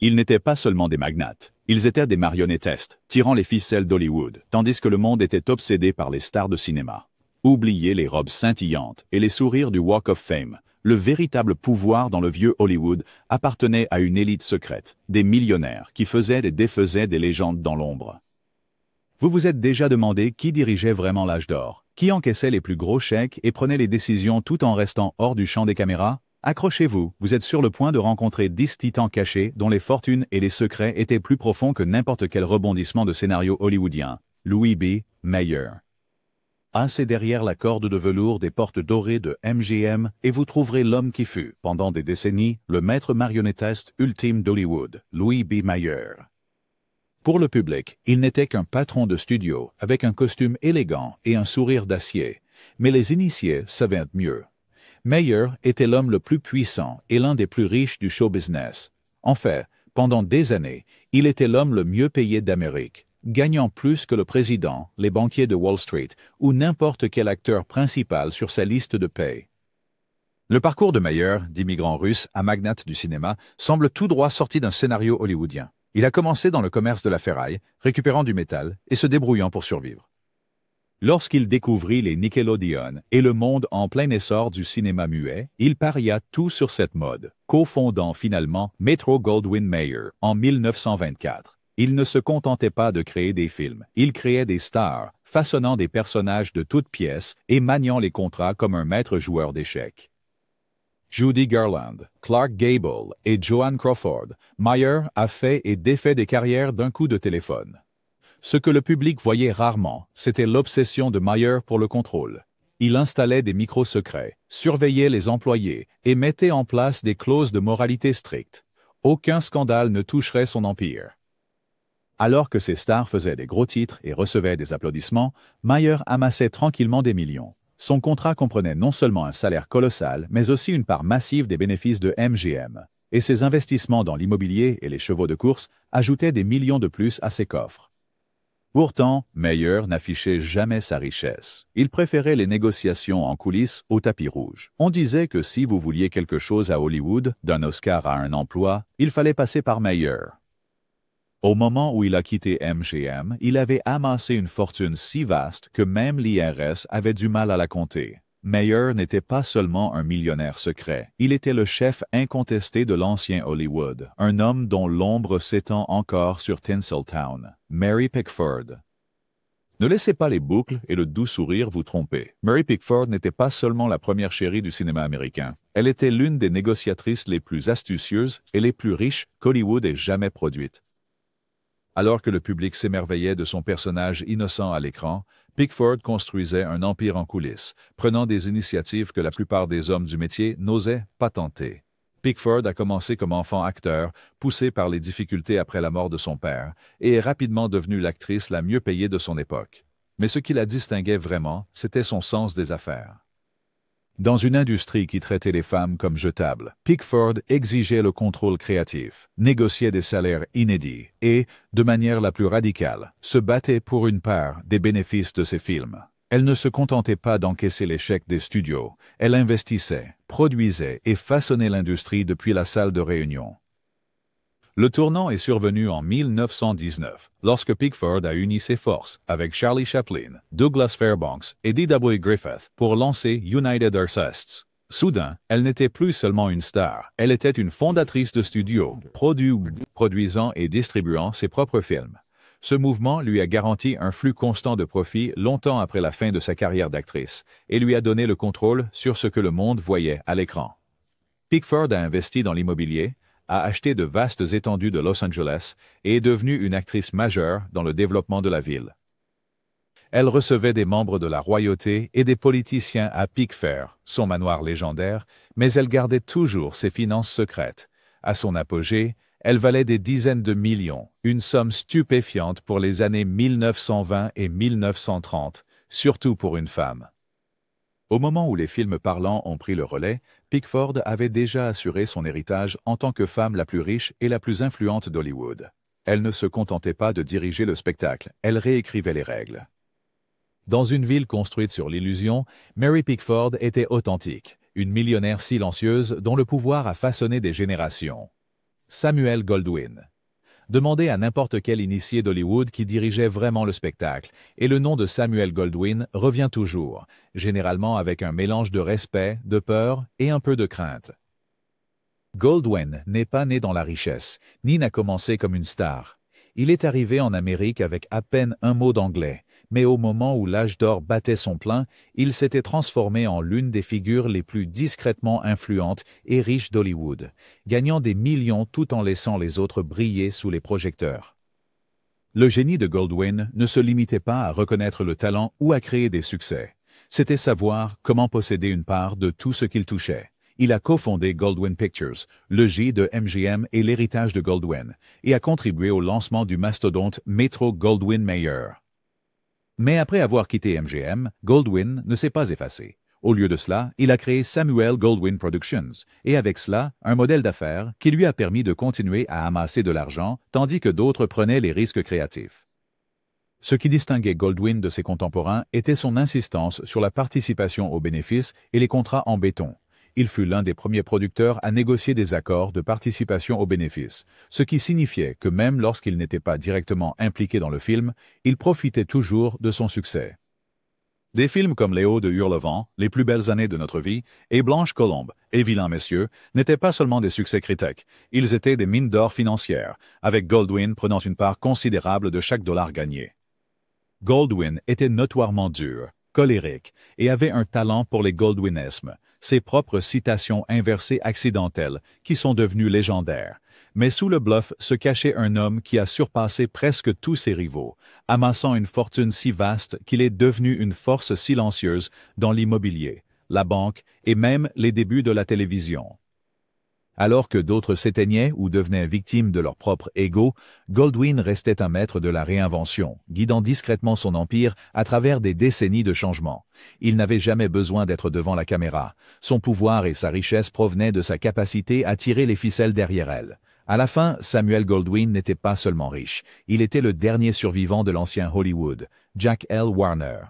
Ils n'étaient pas seulement des magnates, ils étaient des marionnettistes, tirant les ficelles d'Hollywood, tandis que le monde était obsédé par les stars de cinéma. Oubliez les robes scintillantes et les sourires du Walk of Fame. Le véritable pouvoir dans le vieux Hollywood appartenait à une élite secrète, des millionnaires qui faisaient et défaisaient des légendes dans l'ombre. Vous vous êtes déjà demandé qui dirigeait vraiment l'âge d'or, qui encaissait les plus gros chèques et prenait les décisions tout en restant hors du champ des caméras? Accrochez-vous, vous êtes sur le point de rencontrer 10 titans cachés dont les fortunes et les secrets étaient plus profonds que n'importe quel rebondissement de scénario hollywoodien. Louis B. Mayer. Passez derrière la corde de velours des portes dorées de MGM et vous trouverez l'homme qui fut, pendant des décennies, le maître marionnettiste ultime d'Hollywood, Louis B. Mayer. Pour le public, il n'était qu'un patron de studio avec un costume élégant et un sourire d'acier, mais les initiés savaient mieux. Mayer était l'homme le plus puissant et l'un des plus riches du show business. En fait, pendant des années, il était l'homme le mieux payé d'Amérique, gagnant plus que le président, les banquiers de Wall Street ou n'importe quel acteur principal sur sa liste de paye. Le parcours de Mayer, d'immigrant russe à magnate du cinéma, semble tout droit sorti d'un scénario hollywoodien. Il a commencé dans le commerce de la ferraille, récupérant du métal et se débrouillant pour survivre. Lorsqu'il découvrit les Nickelodeon et le monde en plein essor du cinéma muet, il paria tout sur cette mode, cofondant finalement Metro-Goldwyn-Mayer en 1924. Il ne se contentait pas de créer des films, il créait des stars, façonnant des personnages de toutes pièces et maniant les contrats comme un maître joueur d'échecs. Judy Garland, Clark Gable et Joan Crawford, Mayer a fait et défait des carrières d'un coup de téléphone. Ce que le public voyait rarement, c'était l'obsession de Mayer pour le contrôle. Il installait des micros secrets, surveillait les employés et mettait en place des clauses de moralité strictes. Aucun scandale ne toucherait son empire. Alors que ses stars faisaient des gros titres et recevaient des applaudissements, Mayer amassait tranquillement des millions. Son contrat comprenait non seulement un salaire colossal, mais aussi une part massive des bénéfices de MGM. Et ses investissements dans l'immobilier et les chevaux de course ajoutaient des millions de plus à ses coffres. Pourtant, Mayer n'affichait jamais sa richesse. Il préférait les négociations en coulisses au tapis rouge. On disait que si vous vouliez quelque chose à Hollywood, d'un Oscar à un emploi, il fallait passer par Mayer. Au moment où il a quitté MGM, il avait amassé une fortune si vaste que même l'IRS avait du mal à la compter. Mayer n'était pas seulement un millionnaire secret, il était le chef incontesté de l'ancien Hollywood, un homme dont l'ombre s'étend encore sur Tinseltown, Mary Pickford. Ne laissez pas les boucles et le doux sourire vous tromper. Mary Pickford n'était pas seulement la première chérie du cinéma américain, elle était l'une des négociatrices les plus astucieuses et les plus riches qu'Hollywood ait jamais produites. Alors que le public s'émerveillait de son personnage innocent à l'écran, Pickford construisait un empire en coulisses, prenant des initiatives que la plupart des hommes du métier n'osaient pas tenter. Pickford a commencé comme enfant acteur, poussé par les difficultés après la mort de son père, et est rapidement devenue l'actrice la mieux payée de son époque. Mais ce qui la distinguait vraiment, c'était son sens des affaires. Dans une industrie qui traitait les femmes comme jetables, Pickford exigeait le contrôle créatif, négociait des salaires inédits et, de manière la plus radicale, se battait pour une part des bénéfices de ses films. Elle ne se contentait pas d'encaisser les chèques des studios, elle investissait, produisait et façonnait l'industrie depuis la salle de réunion. Le tournant est survenu en 1919, lorsque Pickford a uni ses forces avec Charlie Chaplin, Douglas Fairbanks et D.W. Griffith pour lancer United Artists. Soudain, elle n'était plus seulement une star, elle était une fondatrice de studio, produisant et distribuant ses propres films. Ce mouvement lui a garanti un flux constant de profits longtemps après la fin de sa carrière d'actrice et lui a donné le contrôle sur ce que le monde voyait à l'écran. Pickford a investi dans l'immobilier, a acheté de vastes étendues de Los Angeles et est devenue une actrice majeure dans le développement de la ville. Elle recevait des membres de la royauté et des politiciens à Pickfair, son manoir légendaire, mais elle gardait toujours ses finances secrètes. À son apogée, elle valait des dizaines de millions, une somme stupéfiante pour les années 1920 et 1930, surtout pour une femme. Au moment où les films parlants ont pris le relais, Pickford avait déjà assuré son héritage en tant que femme la plus riche et la plus influente d'Hollywood. Elle ne se contentait pas de diriger le spectacle, elle réécrivait les règles. Dans une ville construite sur l'illusion, Mary Pickford était authentique, une millionnaire silencieuse dont le pouvoir a façonné des générations. Samuel Goldwyn. Demandez à n'importe quel initié d'Hollywood qui dirigeait vraiment le spectacle, et le nom de Samuel Goldwyn revient toujours, généralement avec un mélange de respect, de peur et un peu de crainte. Goldwyn n'est pas né dans la richesse, ni n'a commencé comme une star. Il est arrivé en Amérique avec à peine un mot d'anglais, mais au moment où l'âge d'or battait son plein, il s'était transformé en l'une des figures les plus discrètement influentes et riches d'Hollywood, gagnant des millions tout en laissant les autres briller sous les projecteurs. Le génie de Goldwyn ne se limitait pas à reconnaître le talent ou à créer des succès. C'était savoir comment posséder une part de tout ce qu'il touchait. Il a cofondé Goldwyn Pictures, le J de MGM et l'héritage de Goldwyn, et a contribué au lancement du mastodonte Metro-Goldwyn-Mayer. Mais après avoir quitté MGM, Goldwyn ne s'est pas effacé. Au lieu de cela, il a créé Samuel Goldwyn Productions, et avec cela, un modèle d'affaires qui lui a permis de continuer à amasser de l'argent, tandis que d'autres prenaient les risques créatifs. Ce qui distinguait Goldwyn de ses contemporains était son insistance sur la participation aux bénéfices et les contrats en béton. Il fut l'un des premiers producteurs à négocier des accords de participation aux bénéfices, ce qui signifiait que même lorsqu'il n'était pas directement impliqué dans le film, il profitait toujours de son succès. Des films comme Léo de Hurlevent, Les plus belles années de notre vie, et Blanche Colombe, et Vilain messieurs, n'étaient pas seulement des succès critiques, ils étaient des mines d'or financières, avec Goldwyn prenant une part considérable de chaque dollar gagné. Goldwyn était notoirement dur, colérique, et avait un talent pour les goldwynismes, ses propres citations inversées accidentelles, qui sont devenues légendaires. Mais sous le bluff se cachait un homme qui a surpassé presque tous ses rivaux, amassant une fortune si vaste qu'il est devenu une force silencieuse dans l'immobilier, la banque et même les débuts de la télévision. Alors que d'autres s'éteignaient ou devenaient victimes de leur propre ego, Goldwyn restait un maître de la réinvention, guidant discrètement son empire à travers des décennies de changements. Il n'avait jamais besoin d'être devant la caméra. Son pouvoir et sa richesse provenaient de sa capacité à tirer les ficelles derrière elle. À la fin, Samuel Goldwyn n'était pas seulement riche, il était le dernier survivant de l'ancien Hollywood, Jack L. Warner.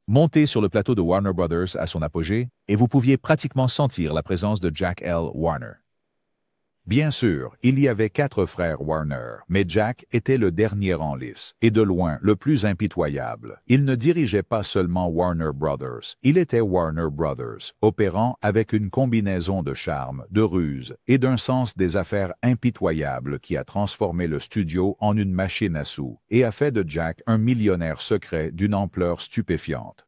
Monté sur le plateau de Warner Brothers à son apogée, et vous pouviez pratiquement sentir la présence de Jack L. Warner. Bien sûr, il y avait 4 frères Warner, mais Jack était le dernier en lice, et de loin le plus impitoyable. Il ne dirigeait pas seulement Warner Brothers, il était Warner Brothers, opérant avec une combinaison de charme, de ruse et d'un sens des affaires impitoyable qui a transformé le studio en une machine à sous, et a fait de Jack un millionnaire secret d'une ampleur stupéfiante.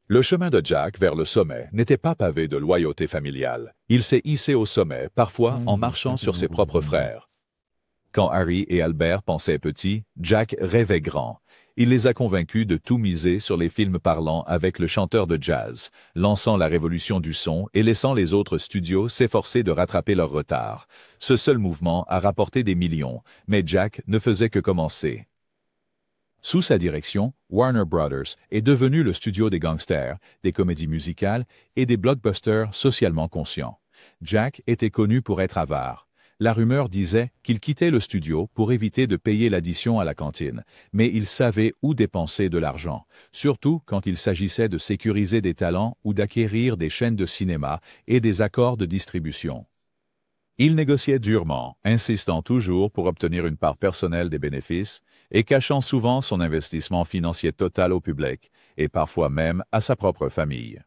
Le chemin de Jack vers le sommet n'était pas pavé de loyauté familiale. Il s'est hissé au sommet, parfois en marchant sur ses propres frères. Quand Harry et Albert pensaient petits, Jack rêvait grand. Il les a convaincus de tout miser sur les films parlants avec le chanteur de jazz, lançant la révolution du son et laissant les autres studios s'efforcer de rattraper leur retard. Ce seul mouvement a rapporté des millions, mais Jack ne faisait que commencer. Sous sa direction, Warner Brothers est devenu le studio des gangsters, des comédies musicales et des blockbusters socialement conscients. Jack était connu pour être avare. La rumeur disait qu'il quittait le studio pour éviter de payer l'addition à la cantine, mais il savait où dépenser de l'argent, surtout quand il s'agissait de sécuriser des talents ou d'acquérir des chaînes de cinéma et des accords de distribution. Il négociait durement, insistant toujours pour obtenir une part personnelle des bénéfices et cachant souvent son investissement financier total au public et parfois même à sa propre famille.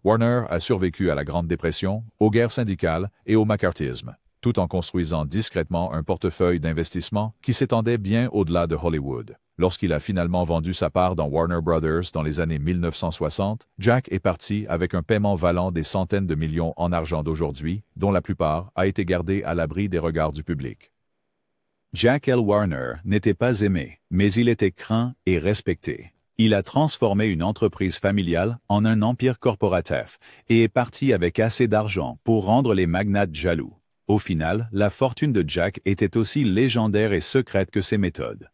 Warner a survécu à la Grande Dépression, aux guerres syndicales et au macartisme, tout en construisant discrètement un portefeuille d'investissement qui s'étendait bien au-delà de Hollywood. Lorsqu'il a finalement vendu sa part dans Warner Brothers dans les années 1960, Jack est parti avec un paiement valant des centaines de millions en argent d'aujourd'hui, dont la plupart a été gardée à l'abri des regards du public. Jack L. Warner n'était pas aimé, mais il était craint et respecté. Il a transformé une entreprise familiale en un empire corporatif et est parti avec assez d'argent pour rendre les magnates jaloux. Au final, la fortune de Jack était aussi légendaire et secrète que ses méthodes.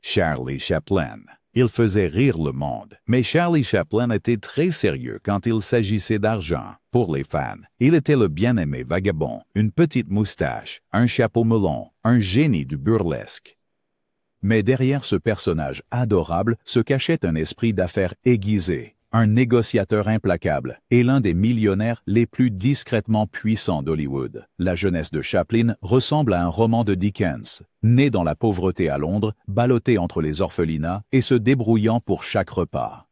Charlie Chaplin. Il faisait rire le monde, mais Charlie Chaplin était très sérieux quand il s'agissait d'argent. Pour les fans, il était le bien-aimé vagabond, une petite moustache, un chapeau melon, un génie du burlesque. Mais derrière ce personnage adorable se cachait un esprit d'affaires aiguisé. un négociateur implacable et l'un des millionnaires les plus discrètement puissants d'Hollywood. La jeunesse de Chaplin ressemble à un roman de Dickens, né dans la pauvreté à Londres, ballotté entre les orphelinats et se débrouillant pour chaque repas.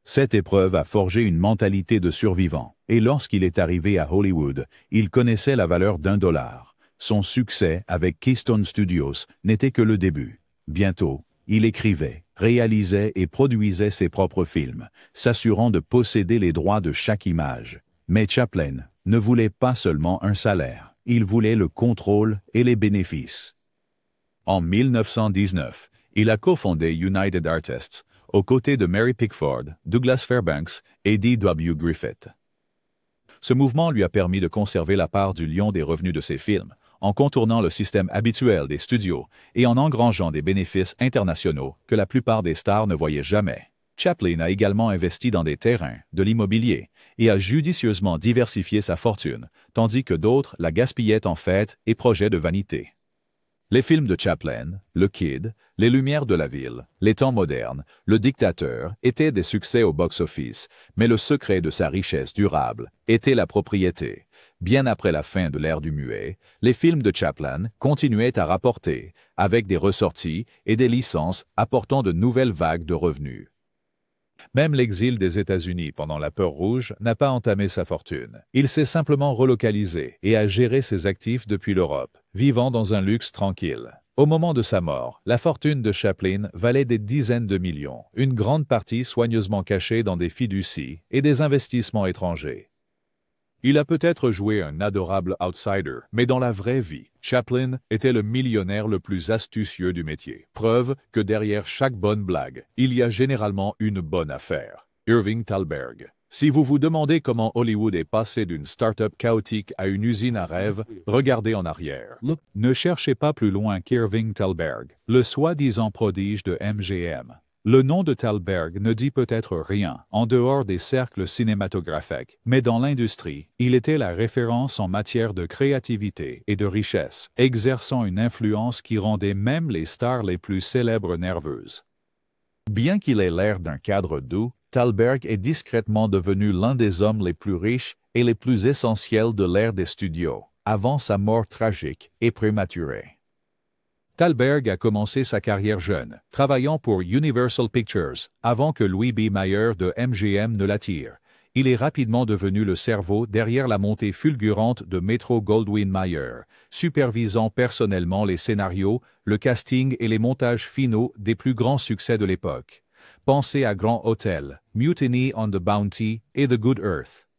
Cette épreuve a forgé une mentalité de survivant, et lorsqu'il est arrivé à Hollywood, il connaissait la valeur $1. Son succès avec Keystone Studios n'était que le début. Bientôt, il écrivait, réalisait et produisait ses propres films, s'assurant de posséder les droits de chaque image. Mais Chaplin ne voulait pas seulement un salaire, il voulait le contrôle et les bénéfices. En 1919, il a cofondé United Artists, aux côtés de Mary Pickford, Douglas Fairbanks et D.W. Griffith. Ce mouvement lui a permis de conserver la part du lion des revenus de ses films, en contournant le système habituel des studios et en engrangeant des bénéfices internationaux que la plupart des stars ne voyaient jamais. Chaplin a également investi dans des terrains, de l'immobilier, et a judicieusement diversifié sa fortune, tandis que d'autres la gaspillaient en fêtes et projets de vanité. Les films de Chaplin, Le Kid, Les Lumières de la Ville, Les Temps modernes, Le Dictateur étaient des succès au box-office, mais le secret de sa richesse durable était la propriété. Bien après la fin de l'ère du muet, les films de Chaplin continuaient à rapporter, avec des ressorties et des licences apportant de nouvelles vagues de revenus. Même l'exil des États-Unis pendant la peur rouge n'a pas entamé sa fortune. Il s'est simplement relocalisé et a géré ses actifs depuis l'Europe, vivant dans un luxe tranquille. Au moment de sa mort, la fortune de Chaplin valait des dizaines de millions, une grande partie soigneusement cachée dans des fiducies et des investissements étrangers. Il a peut-être joué un adorable outsider, mais dans la vraie vie, Chaplin était le millionnaire le plus astucieux du métier. Preuve que derrière chaque bonne blague, il y a généralement une bonne affaire. Irving Thalberg. Si vous vous demandez comment Hollywood est passé d'une start-up chaotique à une usine à rêve, regardez en arrière. Ne cherchez pas plus loin qu'Irving Thalberg, le soi-disant prodige de MGM. Le nom de Thalberg ne dit peut-être rien en dehors des cercles cinématographiques, mais dans l'industrie, il était la référence en matière de créativité et de richesse, exerçant une influence qui rendait même les stars les plus célèbres nerveuses. Bien qu'il ait l'air d'un cadre doux, Thalberg est discrètement devenu l'un des hommes les plus riches et les plus essentiels de l'ère des studios, avant sa mort tragique et prématurée. Thalberg a commencé sa carrière jeune, travaillant pour Universal Pictures, avant que Louis B. Mayer de MGM ne l'attire. Il est rapidement devenu le cerveau derrière la montée fulgurante de Metro-Goldwyn-Mayer, supervisant personnellement les scénarios, le casting et les montages finaux des plus grands succès de l'époque. Pensez à Grand Hotel, Mutiny on the Bounty et The Good Earth.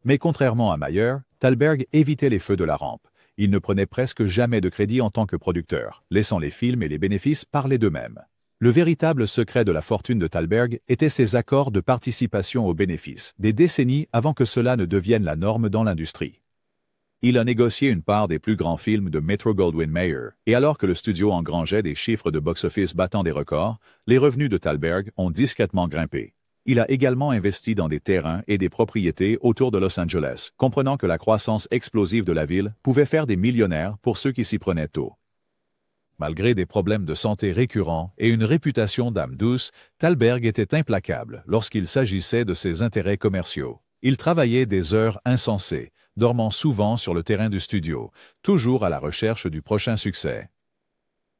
Mais contrairement à Mayer, Thalberg évitait les feux de la rampe. Il ne prenait presque jamais de crédit en tant que producteur, laissant les films et les bénéfices parler d'eux-mêmes. Le véritable secret de la fortune de Thalberg était ses accords de participation aux bénéfices, des décennies avant que cela ne devienne la norme dans l'industrie. Il a négocié une part des plus grands films de Metro-Goldwyn-Mayer, et alors que le studio engrangeait des chiffres de box-office battant des records, les revenus de Thalberg ont discrètement grimpé. Il a également investi dans des terrains et des propriétés autour de Los Angeles, comprenant que la croissance explosive de la ville pouvait faire des millionnaires pour ceux qui s'y prenaient tôt. Malgré des problèmes de santé récurrents et une réputation d'âme douce, Thalberg était implacable lorsqu'il s'agissait de ses intérêts commerciaux. Il travaillait des heures insensées, dormant souvent sur le terrain du studio, toujours à la recherche du prochain succès.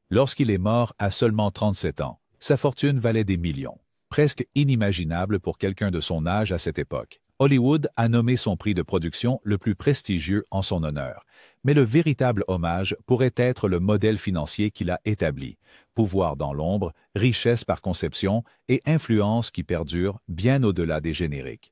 Lorsqu'il est mort à seulement 37 ans, sa fortune valait des millions. Presque inimaginable pour quelqu'un de son âge à cette époque. Hollywood a nommé son prix de production le plus prestigieux en son honneur. Mais le véritable hommage pourrait être le modèle financier qu'il a établi. Pouvoir dans l'ombre, richesse par conception et influence qui perdure bien au-delà des génériques.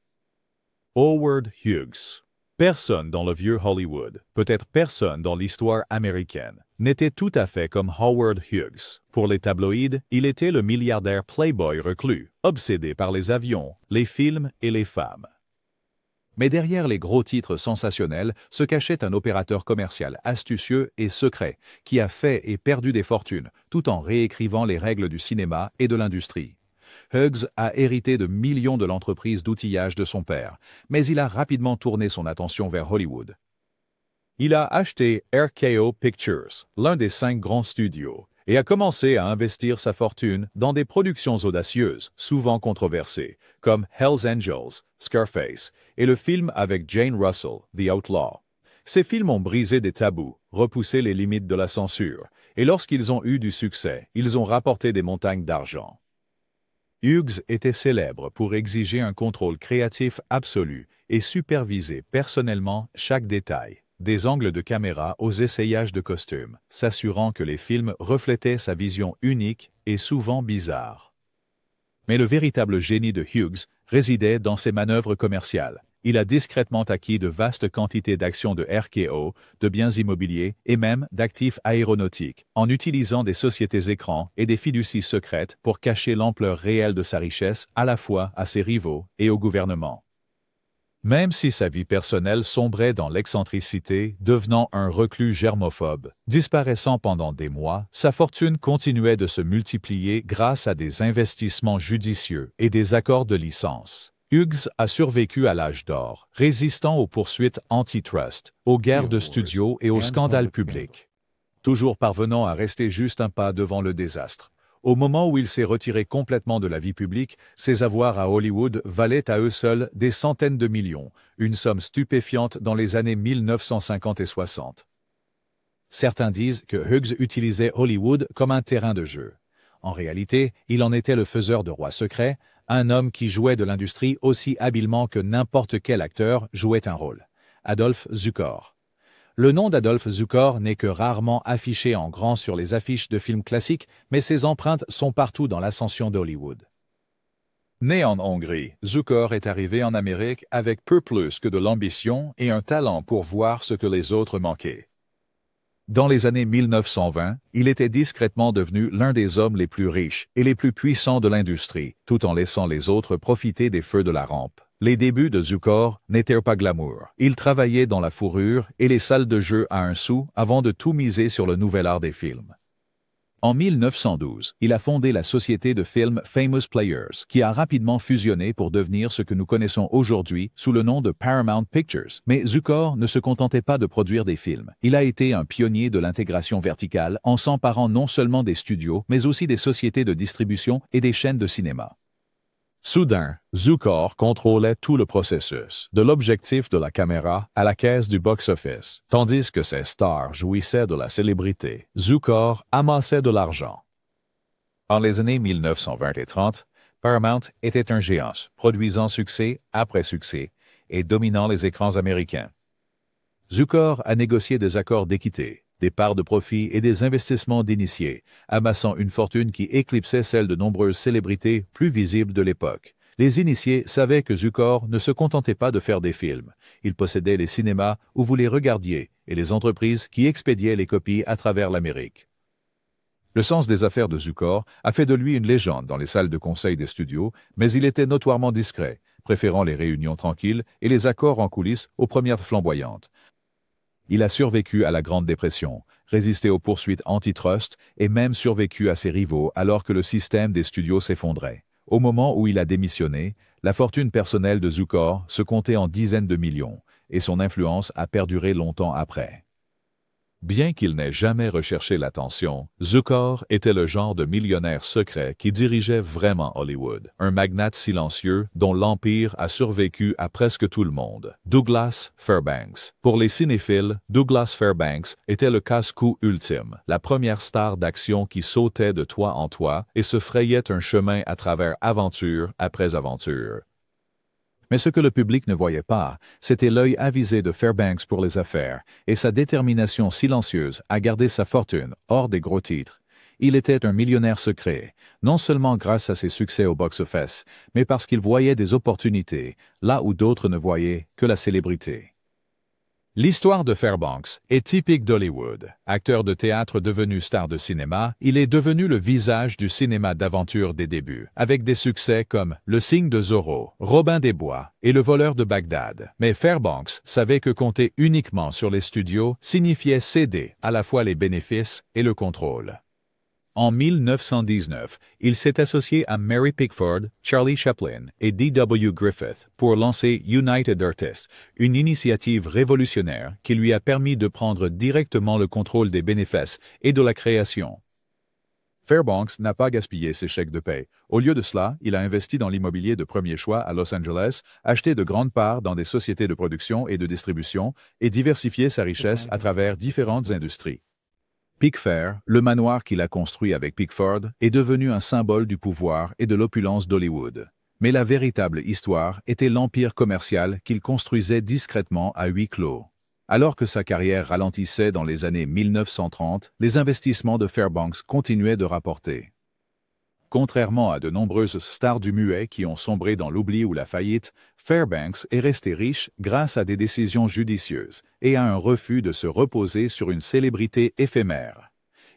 Howard Hughes. Personne dans le vieux Hollywood, peut-être personne dans l'histoire américaine, n'était tout à fait comme Howard Hughes. Pour les tabloïds, il était le milliardaire playboy reclus, obsédé par les avions, les films et les femmes. Mais derrière les gros titres sensationnels se cachait un opérateur commercial astucieux et secret qui a fait et perdu des fortunes tout en réécrivant les règles du cinéma et de l'industrie. Hughes a hérité de millions de l'entreprise d'outillage de son père, mais il a rapidement tourné son attention vers Hollywood. Il a acheté RKO Pictures, l'un des 5 grands studios, et a commencé à investir sa fortune dans des productions audacieuses, souvent controversées, comme Hell's Angels, Scarface, et le film avec Jane Russell, The Outlaw. Ces films ont brisé des tabous, repoussé les limites de la censure, et lorsqu'ils ont eu du succès, ils ont rapporté des montagnes d'argent. Hughes était célèbre pour exiger un contrôle créatif absolu et superviser personnellement chaque détail, des angles de caméra aux essayages de costumes, s'assurant que les films reflétaient sa vision unique et souvent bizarre. Mais le véritable génie de Hughes résidait dans ses manœuvres commerciales. Il a discrètement acquis de vastes quantités d'actions de RKO, de biens immobiliers et même d'actifs aéronautiques, en utilisant des sociétés écrans et des fiducies secrètes pour cacher l'ampleur réelle de sa richesse à la fois à ses rivaux et au gouvernement. Même si sa vie personnelle sombrait dans l'excentricité, devenant un reclus germophobe, disparaissant pendant des mois, sa fortune continuait de se multiplier grâce à des investissements judicieux et des accords de licence. Hughes a survécu à l'âge d'or, résistant aux poursuites antitrust, aux guerres de studios et aux scandales publics. Toujours parvenant à rester juste un pas devant le désastre. Au moment où il s'est retiré complètement de la vie publique, ses avoirs à Hollywood valaient à eux seuls des centaines de millions, une somme stupéfiante dans les années 1950 et 60. Certains disent que Hughes utilisait Hollywood comme un terrain de jeu. En réalité, il en était le faiseur de rois secrets, un homme qui jouait de l'industrie aussi habilement que n'importe quel acteur jouait un rôle. Adolph Zukor. Le nom d'Adolph Zukor n'est que rarement affiché en grand sur les affiches de films classiques, mais ses empreintes sont partout dans l'ascension d'Hollywood. Né en Hongrie, Zukor est arrivé en Amérique avec peu plus que de l'ambition et un talent pour voir ce que les autres manquaient. Dans les années 1920, il était discrètement devenu l'un des hommes les plus riches et les plus puissants de l'industrie, tout en laissant les autres profiter des feux de la rampe. Les débuts de Zukor n'étaient pas glamour. Il travaillait dans la fourrure et les salles de jeu à un sou avant de tout miser sur le nouvel art des films. En 1912, il a fondé la société de films Famous Players, qui a rapidement fusionné pour devenir ce que nous connaissons aujourd'hui sous le nom de Paramount Pictures. Mais Zukor ne se contentait pas de produire des films. Il a été un pionnier de l'intégration verticale en s'emparant non seulement des studios, mais aussi des sociétés de distribution et des chaînes de cinéma. Soudain, Zukor contrôlait tout le processus, de l'objectif de la caméra à la caisse du box-office. Tandis que ses stars jouissaient de la célébrité, Zukor amassait de l'argent. En les années 1920 et 30, Paramount était un géant, produisant succès après succès et dominant les écrans américains. Zukor a négocié des accords d'équité, des parts de profit et des investissements d'initiés, amassant une fortune qui éclipsait celle de nombreuses célébrités plus visibles de l'époque. Les initiés savaient que Zukor ne se contentait pas de faire des films. Il possédait les cinémas où vous les regardiez et les entreprises qui expédiaient les copies à travers l'Amérique. Le sens des affaires de Zukor a fait de lui une légende dans les salles de conseil des studios, mais il était notoirement discret, préférant les réunions tranquilles et les accords en coulisses aux premières flamboyantes. Il a survécu à la Grande Dépression, résisté aux poursuites antitrust et même survécu à ses rivaux alors que le système des studios s'effondrait. Au moment où il a démissionné, la fortune personnelle de Zukor se comptait en dizaines de millions et son influence a perduré longtemps après. Bien qu'il n'ait jamais recherché l'attention, Zukor était le genre de millionnaire secret qui dirigeait vraiment Hollywood, un magnate silencieux dont l'empire a survécu à presque tout le monde. Douglas Fairbanks. Pour les cinéphiles, Douglas Fairbanks était le casse-cou ultime, la première star d'action qui sautait de toit en toit et se frayait un chemin à travers aventure après aventure. Mais ce que le public ne voyait pas, c'était l'œil avisé de Fairbanks pour les affaires et sa détermination silencieuse à garder sa fortune hors des gros titres. Il était un millionnaire secret, non seulement grâce à ses succès au box-office, mais parce qu'il voyait des opportunités, là où d'autres ne voyaient que la célébrité. L'histoire de Fairbanks est typique d'Hollywood. Acteur de théâtre devenu star de cinéma, il est devenu le visage du cinéma d'aventure des débuts, avec des succès comme Le Cygne de Zorro, Robin des Bois et Le Voleur de Bagdad. Mais Fairbanks savait que compter uniquement sur les studios signifiait céder à la fois les bénéfices et le contrôle. En 1919, il s'est associé à Mary Pickford, Charlie Chaplin et D.W. Griffith pour lancer United Artists, une initiative révolutionnaire qui lui a permis de prendre directement le contrôle des bénéfices et de la création. Fairbanks n'a pas gaspillé ses chèques de paie. Au lieu de cela, il a investi dans l'immobilier de premier choix à Los Angeles, acheté de grandes parts dans des sociétés de production et de distribution et diversifié sa richesse à travers différentes industries. Pickfair, le manoir qu'il a construit avec Pickford, est devenu un symbole du pouvoir et de l'opulence d'Hollywood. Mais la véritable histoire était l'empire commercial qu'il construisait discrètement à huis clos. Alors que sa carrière ralentissait dans les années 1930, les investissements de Fairbanks continuaient de rapporter. Contrairement à de nombreuses stars du muet qui ont sombré dans l'oubli ou la faillite, Fairbanks est resté riche grâce à des décisions judicieuses et à un refus de se reposer sur une célébrité éphémère.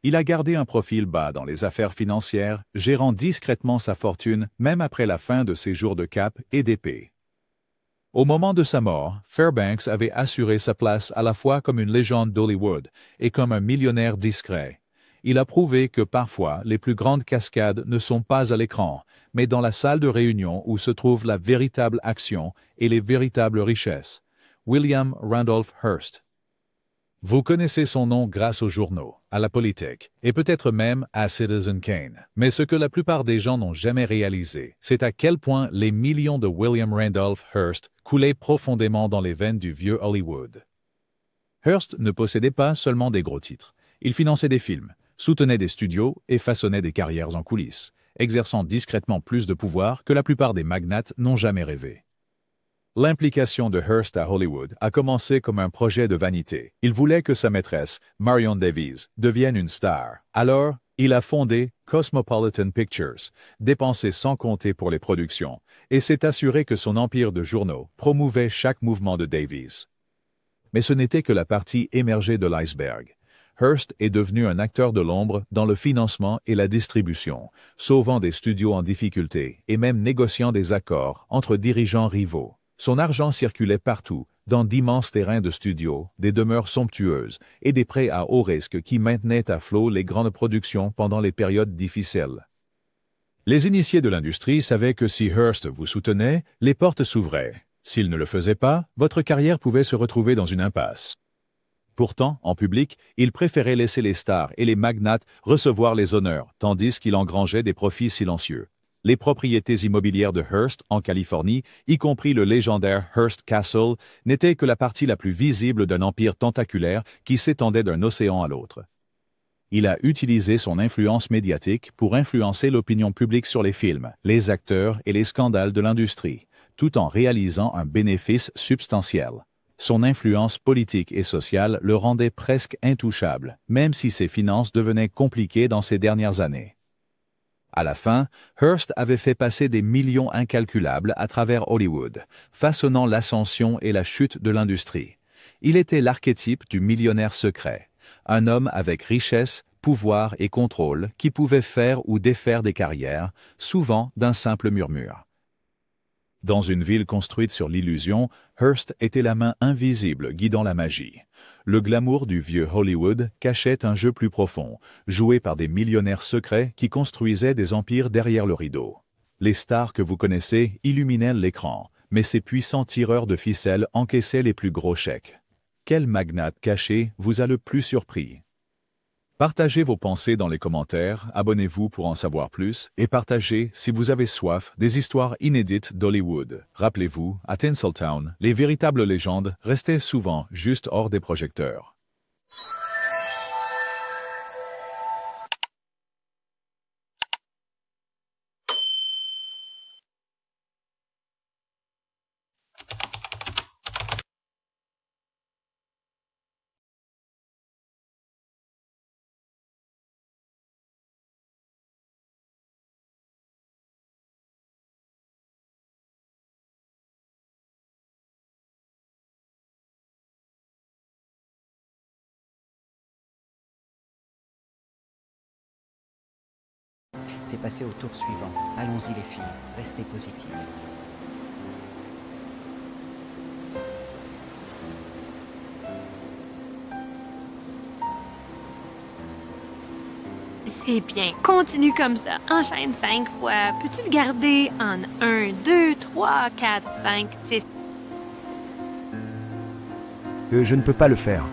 Il a gardé un profil bas dans les affaires financières, gérant discrètement sa fortune même après la fin de ses jours de cap et d'épée. Au moment de sa mort, Fairbanks avait assuré sa place à la fois comme une légende d'Hollywood et comme un millionnaire discret. Il a prouvé que parfois les plus grandes cascades ne sont pas à l'écran, mais dans la salle de réunion où se trouve la véritable action et les véritables richesses. William Randolph Hearst. Vous connaissez son nom grâce aux journaux, à la politique, et peut-être même à Citizen Kane. Mais ce que la plupart des gens n'ont jamais réalisé, c'est à quel point les millions de William Randolph Hearst coulaient profondément dans les veines du vieux Hollywood. Hearst ne possédait pas seulement des gros titres. Il finançait des films, soutenait des studios et façonnait des carrières en coulisses, exerçant discrètement plus de pouvoir que la plupart des magnates n'ont jamais rêvé. L'implication de Hearst à Hollywood a commencé comme un projet de vanité. Il voulait que sa maîtresse, Marion Davies, devienne une star. Alors, il a fondé Cosmopolitan Pictures, dépensé sans compter pour les productions, et s'est assuré que son empire de journaux promouvait chaque mouvement de Davies. Mais ce n'était que la partie émergée de l'iceberg. Hearst est devenu un acteur de l'ombre dans le financement et la distribution, sauvant des studios en difficulté et même négociant des accords entre dirigeants rivaux. Son argent circulait partout, dans d'immenses terrains de studio, des demeures somptueuses et des prêts à haut risque qui maintenaient à flot les grandes productions pendant les périodes difficiles. Les initiés de l'industrie savaient que si Hearst vous soutenait, les portes s'ouvraient. S'il ne le faisait pas, votre carrière pouvait se retrouver dans une impasse. Pourtant, en public, il préférait laisser les stars et les magnates recevoir les honneurs, tandis qu'il engrangeait des profits silencieux. Les propriétés immobilières de Hearst en Californie, y compris le légendaire Hearst Castle, n'étaient que la partie la plus visible d'un empire tentaculaire qui s'étendait d'un océan à l'autre. Il a utilisé son influence médiatique pour influencer l'opinion publique sur les films, les acteurs et les scandales de l'industrie, tout en réalisant un bénéfice substantiel. Son influence politique et sociale le rendait presque intouchable, même si ses finances devenaient compliquées dans ces dernières années. À la fin, Hearst avait fait passer des millions incalculables à travers Hollywood, façonnant l'ascension et la chute de l'industrie. Il était l'archétype du millionnaire secret, un homme avec richesse, pouvoir et contrôle qui pouvait faire ou défaire des carrières, souvent d'un simple murmure. Dans une ville construite sur l'illusion, Hearst était la main invisible guidant la magie. Le glamour du vieux Hollywood cachait un jeu plus profond, joué par des millionnaires secrets qui construisaient des empires derrière le rideau. Les stars que vous connaissez illuminaient l'écran, mais ces puissants tireurs de ficelles encaissaient les plus gros chèques. Quel magnate caché vous a le plus surpris? Partagez vos pensées dans les commentaires, abonnez-vous pour en savoir plus, et partagez, si vous avez soif, des histoires inédites d'Hollywood. Rappelez-vous, à Tinseltown, les véritables légendes restaient souvent juste hors des projecteurs. C'est passé au tour suivant. Allons-y les filles, restez positives. C'est bien, continue comme ça. Enchaîne 5 fois. Peux-tu le garder en 1, 2, 3, 4, 5, 6? Je ne peux pas le faire.